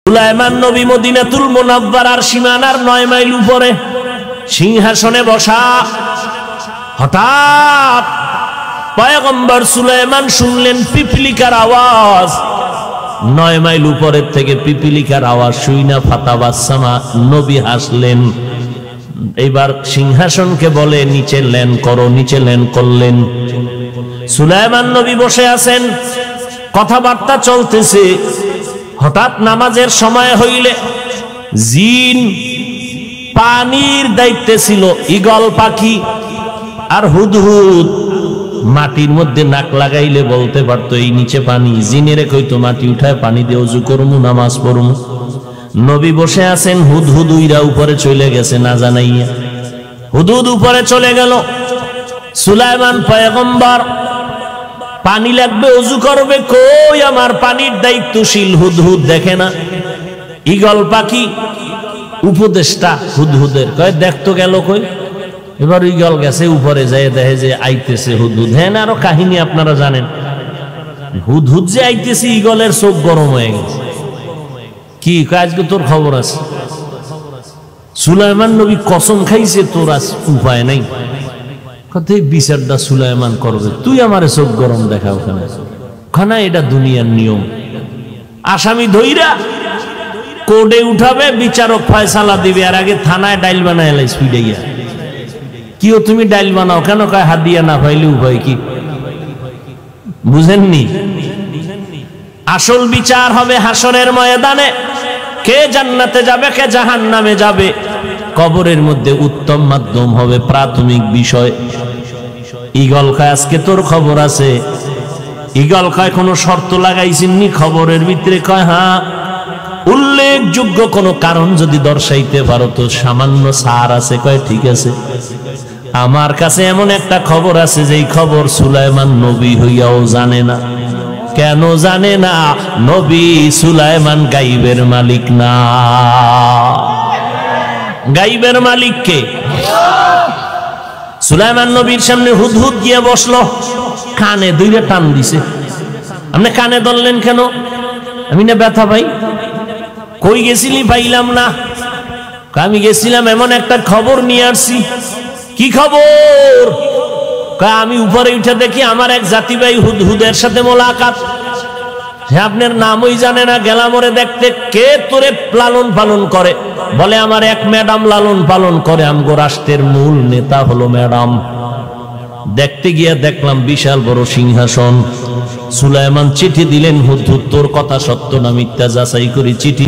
সুলাইমান নবী মদিনাতুল মুনাওয়ারার সীমানার 9 মাইল উপরে সিংহাসনে বসা। হঠাৎ পয়গম্বর সুলাইমান শুনলেন পিপিলিকার আওয়াজ। 9 মাইল উপরের থেকে পিপিলিকার আওয়াজ শুইনা ফাতাবাসসামা, নবী হাসলেন। এইবার সিংহাসনকে বলে নিচে ল্যান্ড করো, নিচে ল্যান্ড করলেন। সুলাইমান নবী বসে আছেন, কথাবার্তা চলতেছে। হঠাৎ নামাজের সময় হইলে জিন পানির দায়িত্বে ছিল ঈগল পাখি আর হুদহুদ মাটির মধ্যে নাক লাগাইলে বলতে পারতো এই নিচে পানি। জিনেরে কইতো মাটি উঠায় পানি দিয়ে ওযু করমু, নামাজ পড়মু। নবী বসে আছেন, হুদহুদ উইরা উপরে চলে গেছে না জানাইয়া। হুদহুদ উপরে চলে গেল। সুলাইমান পয়গম্বর পানি লাগবে, ওযু করবে, কই আমার পানির দায়িত্বশীল হুদহুদ দেখে না। ঈগল পাখি উপদেষ্টা হুদহুদের কয় দেখতো গেল কই। এবার ঈগল গেছে উপরে, যায় দেখে যে আইতেছে হুদহুদ। হ্যাঁ না, আরো কাহিনী আপনারা জানেন। হুদহুদ যে আইতেছে, ঈগলের চোখ গরম হয়ে গেছে। কি আজকে তোর খবর আছে? সুলাইমান নবী কসম খাইছে তোর আজ উপায় নাই। বিচারটা সুলাইমান করবে, তুই আমারে চোখ গরম দেখা ওখানে খানা, এটা দুনিয়ার নিয়ম। আসামি ধইরা কোর্টে উঠাবে, বিচারক ফয়সালা দিবে, আর আগে থানায় ডাইল বানায় এলাই স্পিডে গিয়া। কিও তুমি ডাইল বানাও কেন? কয় হাদিয়া না পাইলে উপায় কি? বুঝেননি? আসল বিচার হবে হাসরের ময়দানে। কে জান্নাতে যাবে, কে জাহান্নামে যাবে, কবরের মধ্যে উত্তম মাধ্যম হবে প্রাথমিক বিষয়। ঈগল কয় আজকে তোর খবর আছে। ঈগল কয় কোনো শর্ত লাগাইছিনি খবরের ভিতরে? কয় হ্যাঁ। উল্লেখযোগ্য কোনো কারণ যদি দর্শাইতে পারো তো সামান্য সার আছে। কয় ঠিক আছে, আমার কাছে এমন একটা খবর আছে যেই খবর সুলাইমান নবী হইয়াও জানে না। কেন জানে না? নবী সুলাইমান গাইবের মালিক না। গাইবের মালিক কে? সুলাইমান নবীর সামনে হুদহুদ গিয়ে বসলো, কানে দুইটা টান দিছে। আপনি কানে ধরলেন কেন? আমি না ব্যথা পাই। কই গেছিলি? পাইলাম না। আমি গেছিলাম এমন একটা খবর নিয়ে আসছি। কি খবর? আমি উপরে উঠে দেখি আমার এক জাতি ভাই হুদহুদের সাথে মোলাকাত। হ্যাঁ, আপনার নামই জানে না। গেলাম ওরে দেখতে। কে তোরে লালন পালন করে? বলে আমার এক ম্যাডাম লালন পালন করে, আমগো রাষ্ট্রের মূল নেতা হলো ম্যাডাম। দেখতে গিয়ে দেখলাম বিশাল বড় সিংহাসন। সুলাইমান চিঠি দিলেন, হুদহুদ তোর কথা সত্য না মিথ্যা যাচাই করি চিঠি